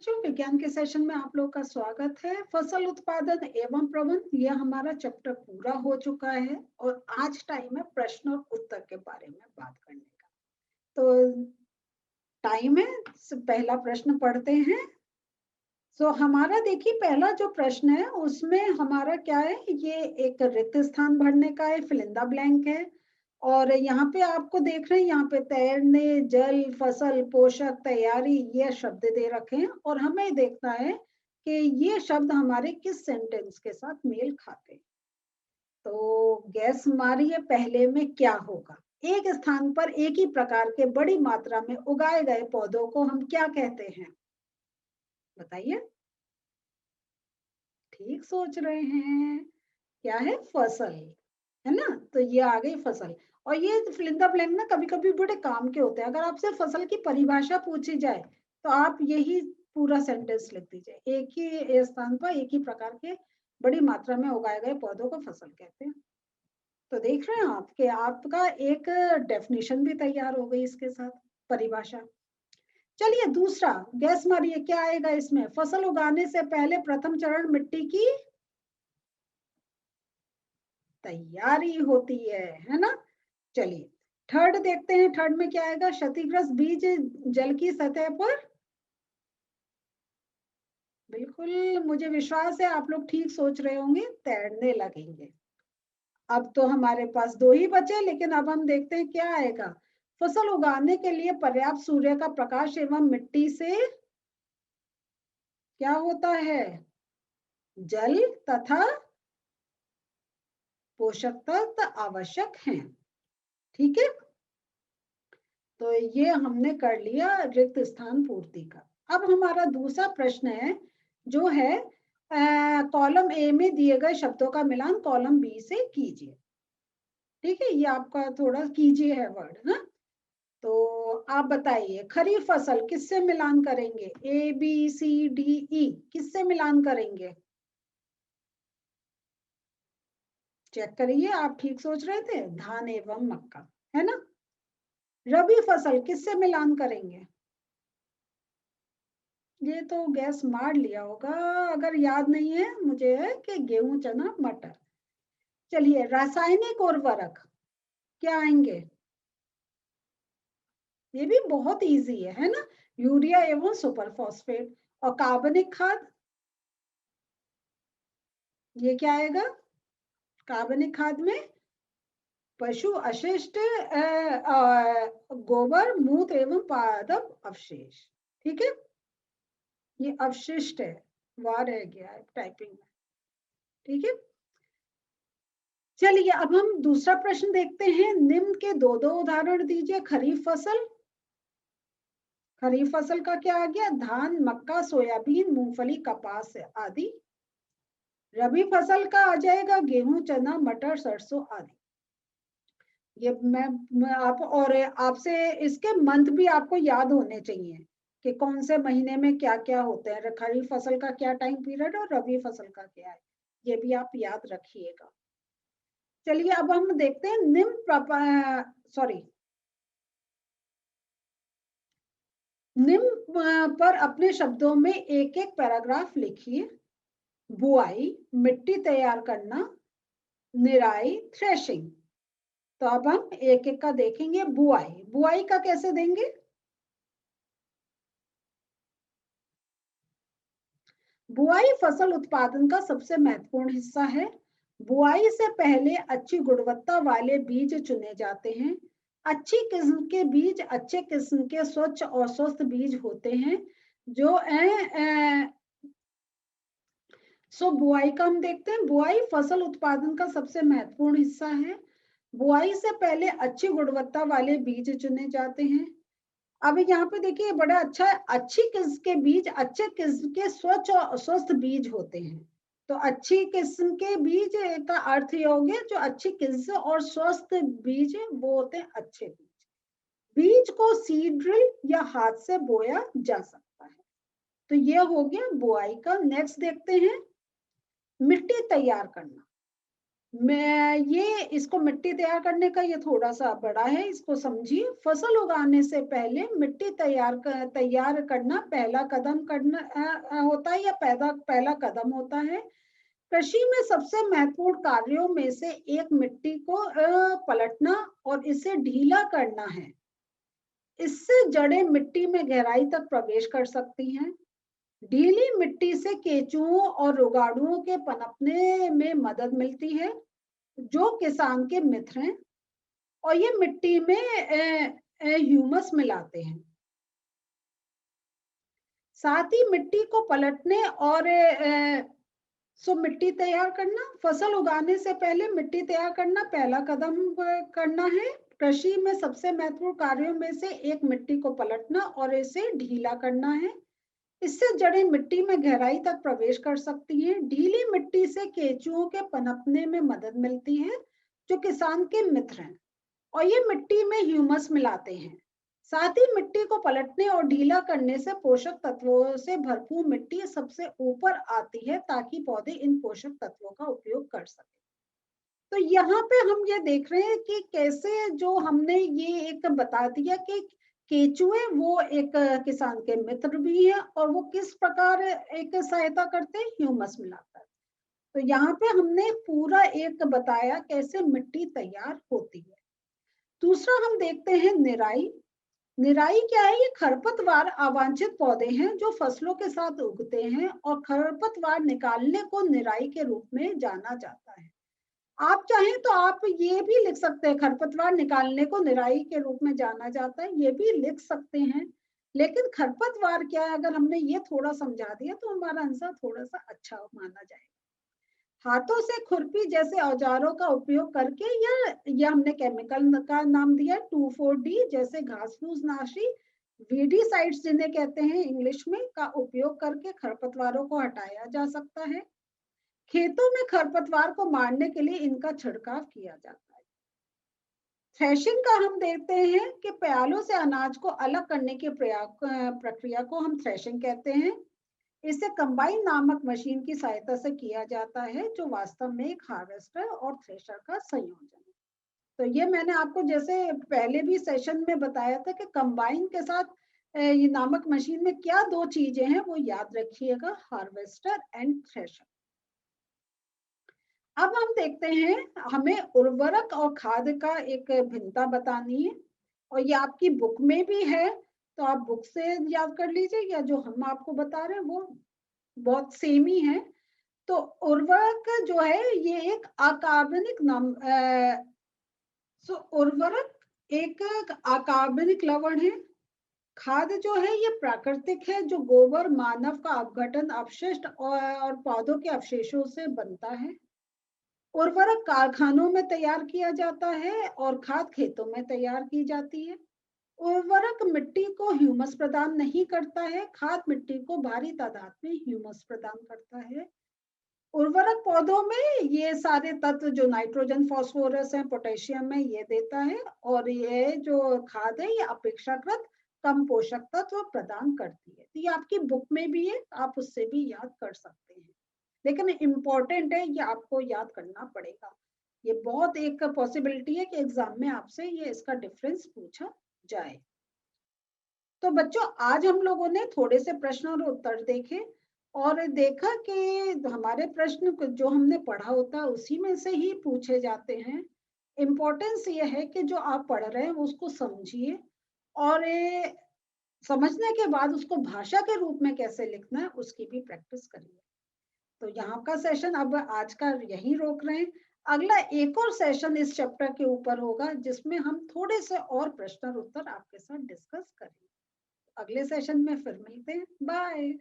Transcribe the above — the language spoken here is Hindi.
बच्चों, विज्ञान के सेशन में आप लोग का स्वागत है। फसल उत्पादन एवं प्रबंधन, ये हमारा चैप्टर पूरा हो चुका है और आज टाइम है प्रश्न और उत्तर के बारे में बात करने का। तो टाइम है, पहला प्रश्न पढ़ते हैं। हमारा देखिए पहला जो प्रश्न है उसमें हमारा क्या है, ये एक रिक्त स्थान भरने का है, फिल इन द ब्लैंक है। और यहाँ पे आपको देख रहे हैं, यहाँ पे तैरने, जल, फसल, पोषक, तैयारी, ये शब्द दे रखे हैं और हमें देखना है कि ये शब्द हमारे किस सेंटेंस के साथ मेल खाते हैं। तो गैस मारिए पहले में क्या होगा। एक स्थान पर एक ही प्रकार के बड़ी मात्रा में उगाए गए पौधों को हम क्या कहते हैं, बताइए। ठीक सोच रहे हैं, क्या है, फसल, है ना। तो ये आ गई फसल। और ये फिल इन द ब्लैंक ना कभी कभी बड़े काम के होते हैं। अगर आपसे फसल की परिभाषा पूछी जाए तो आप यही पूरा सेंटेंस लिख दीजिए, एक ही स्थान पर एक ही प्रकार के बड़ी मात्रा में उगाए गए पौधों को फसल कहते हैं। तो देख रहे हैं आप कि आपका एक डेफिनेशन भी तैयार हो गई इसके साथ, परिभाषा। चलिए दूसरा, गैस मारिए क्या आएगा इसमें। फसल उगाने से पहले प्रथम चरण मिट्टी की तैयारी होती है ना। चलिए थर्ड देखते हैं, थर्ड में क्या आएगा। क्षतिग्रस्त बीज जल की सतह पर, बिल्कुल मुझे विश्वास है आप लोग ठीक सोच रहे होंगे, तैरने लगेंगे। अब तो हमारे पास दो ही बचे, लेकिन अब हम देखते हैं क्या आएगा। फसल उगाने के लिए पर्याप्त सूर्य का प्रकाश एवं मिट्टी से क्या होता है, जल तथा पोषक तत्व आवश्यक हैं। ठीक है, तो ये हमने कर लिया रिक्त स्थान पूर्ति का। अब हमारा दूसरा प्रश्न है जो है कॉलम ए में दिए गए शब्दों का मिलान कॉलम बी से कीजिए। ठीक है, ये आपका थोड़ा कीजिए है वर्ड ना। तो आप बताइए, खरीफ फसल किससे मिलान करेंगे, A B C D E, किससे मिलान करेंगे। चेक करिए, आप ठीक सोच रहे थे, धान एवं मक्का, है ना। रबी फसल किससे मिलान करेंगे, ये तो गैस मार लिया होगा, अगर याद नहीं है मुझे है कि गेहूं, चना, मटर। चलिए रासायनिक उर्वरक क्या आएंगे, ये भी बहुत इजी है ना, यूरिया एवं सुपर फॉस्फेट। और कार्बनिक खाद, ये क्या आएगा, कार्बनिक खाद में पशु अशिष्ट गोबर, मूत्र एवं पादप अवशेष। ठीक है, ये अवशिष्ट है, वार रह गया है टाइपिंग में। ठीक है, चलिए अब हम दूसरा प्रश्न देखते हैं। निम्न के दो दो उदाहरण दीजिए। खरीफ फसल, खरीफ फसल का क्या आ गया, धान, मक्का, सोयाबीन, मूंगफली, कपास आदि। रबी फसल का आ जाएगा गेहूं, चना, मटर, सरसों आदि। ये मैं आप और आपसे इसके मंथ भी आपको याद होने चाहिए कि कौन से महीने में क्या क्या होते हैं, खरीफ फसल का क्या टाइम पीरियड और रबी फसल का क्या है, ये भी आप याद रखिएगा। चलिए अब हम देखते हैं निम्न सॉरी निम्न पर अपने शब्दों में एक एक पैराग्राफ लिखिए। बुआई, मिट्टी तैयार करना, निराई, थ्रेशिंग। तो अब हम एक एक का देखेंगे। बुआई, बुआई का कैसे देंगे, बुआई फसल उत्पादन का सबसे महत्वपूर्ण हिस्सा है। बुआई से पहले अच्छी गुणवत्ता वाले बीज चुने जाते हैं। अच्छी किस्म के बीज अच्छे किस्म के स्वच्छ और स्वस्थ बीज होते हैं जो बुआई का हम देखते हैं। बुआई फसल उत्पादन का सबसे महत्वपूर्ण हिस्सा है। बुआई से पहले अच्छी गुणवत्ता वाले बीज चुने जाते हैं। अब यहाँ पे देखिए बड़ा अच्छा है, अच्छी किस्म के बीज अच्छे किस्म के स्वच्छ और स्वस्थ बीज होते हैं। तो अच्छी किस्म के बीज का अर्थ ये हो गया, जो अच्छी किस्म और स्वस्थ बीज वो होते हैं अच्छे बीज। बीज को सीड ड्रिल या हाथ से बोया जा सकता है। तो ये हो गया बुआई का। नेक्स्ट देखते हैं, मिट्टी तैयार करना। मैं ये इसको मिट्टी तैयार करने का ये थोड़ा सा बड़ा है, इसको समझिए। फसल उगाने से पहले मिट्टी तैयार करना पहला कदम होता है, या पहला कदम होता है। कृषि में सबसे महत्वपूर्ण कार्यों में से एक मिट्टी को पलटना और इसे ढीला करना है। इससे जड़ें मिट्टी में गहराई तक प्रवेश कर सकती हैं। ढीली मिट्टी से केंचुओं और रोगाड़ुओं के पनपने में मदद मिलती है, जो किसान के मित्र हैं, और ये मिट्टी में ह्यूमस मिलाते हैं। साथ ही मिट्टी को पलटने और मिट्टी तैयार करना, फसल उगाने से पहले मिट्टी तैयार करना पहला कदम करना है। कृषि में सबसे महत्वपूर्ण कार्यों में से एक मिट्टी को पलटना और इसे ढीला करना है। इससे जड़ें मिट्टी में गहराई तक प्रवेश कर सकती हैं। ढीली मिट्टी से केंचुओं के पनपने में मदद मिलती है, जो किसान के मित्र हैं, और ये मिट्टी में ह्यूमस मिलाते हैं। साथ ही मिट्टी को पलटने और ढीला करने से पोषक तत्वों से भरपूर मिट्टी सबसे ऊपर आती है, ताकि पौधे इन पोषक तत्वों का उपयोग कर सकें। तो यहाँ पे हम ये देख रहे हैं कि कैसे जो हमने ये एक बता दिया कि केचुए वो एक किसान के मित्र भी है, और वो किस प्रकार एक सहायता करते हैं, ह्यूमस मिलाकर। तो यहाँ पे हमने पूरा एक बताया कैसे मिट्टी तैयार होती है। दूसरा हम देखते हैं निराई। निराई क्या है? ये खरपतवार अवांछित पौधे हैं जो फसलों के साथ उगते हैं, और खरपतवार निकालने को निराई के रूप में जाना जाता है। आप चाहें तो आप ये भी लिख सकते हैं, खरपतवार निकालने को निराई के रूप में जाना जाता है, ये भी लिख सकते हैं। लेकिन खरपतवार क्या है, अगर हमने ये थोड़ा समझा दिया तो हमारा आंसर थोड़ा सा अच्छा माना जाएगा। हाथों से खुरपी जैसे औजारों का उपयोग करके, या हमने केमिकल का नाम दिया 2,4-D, जैसे घास फूस नाशी, वीडीसाइड्स जिन्हें कहते हैं इंग्लिश में, का उपयोग करके खरपतवारों को हटाया जा सकता है। खेतों में खरपतवार को मारने के लिए इनका छिड़काव किया जाता है। थ्रेशिंग का हम देखते हैं कि प्यालों से अनाज को अलग करने की प्रक्रिया को हम थ्रेशिंग कहते हैं। इसे कंबाइन नामक मशीन की सहायता से किया जाता है, जो वास्तव में एक हार्वेस्टर और थ्रेशर का संयोजन है। तो ये मैंने आपको जैसे पहले भी सेशन में बताया था कि कंबाइन के साथ ये नामक मशीन में क्या दो चीजें हैं, वो याद रखिएगा, हार्वेस्टर एंड थ्रेशर। अब हम देखते हैं, हमें उर्वरक और खाद का एक भिन्नता बतानी है, और ये आपकी बुक में भी है, तो आप बुक से याद कर लीजिए, या जो हम आपको बता रहे हैं वो बहुत सेम ही है। तो उर्वरक जो है ये एक अकार्बनिक उर्वरक एक अकार्बनिक लवण है। खाद जो है ये प्राकृतिक है, जो गोबर, मानव का अपघटन अपशिष्ट और पौधों के अवशेषों से बनता है। उर्वरक कारखानों में तैयार किया जाता है, और खाद खेतों में तैयार की जाती है। उर्वरक मिट्टी को ह्यूमस प्रदान नहीं करता है, खाद मिट्टी को भारी तादाद में ह्यूमस प्रदान करता है। उर्वरक पौधों में ये सारे तत्व जो नाइट्रोजन, फास्फोरस है, पोटेशियम है, ये देता है, और ये जो खाद है ये अपेक्षाकृत कम पोषक तत्व प्रदान करती है। तो ये आपकी बुक में भी है, आप उससे भी याद कर सकते हैं, लेकिन इम्पोर्टेंट है, ये आपको याद करना पड़ेगा। ये बहुत एक पॉसिबिलिटी है कि एग्जाम में आपसे ये इसका डिफरेंस पूछा जाए। तो बच्चों, आज हम लोगों ने थोड़े से प्रश्न और उत्तर देखे, और देखा कि हमारे प्रश्न जो हमने पढ़ा होता है उसी में से ही पूछे जाते हैं। इम्पोर्टेंस ये है कि जो आप पढ़ रहे हैं उसको समझिए, और समझने के बाद उसको भाषा के रूप में कैसे लिखना है उसकी भी प्रैक्टिस करिए। तो यहाँ का सेशन अब आज का यहीं रोक रहे हैं। अगला एक और सेशन इस चैप्टर के ऊपर होगा, जिसमें हम थोड़े से और प्रश्न और उत्तर आपके साथ डिस्कस करेंगे। अगले सेशन में फिर मिलते हैं। बाय।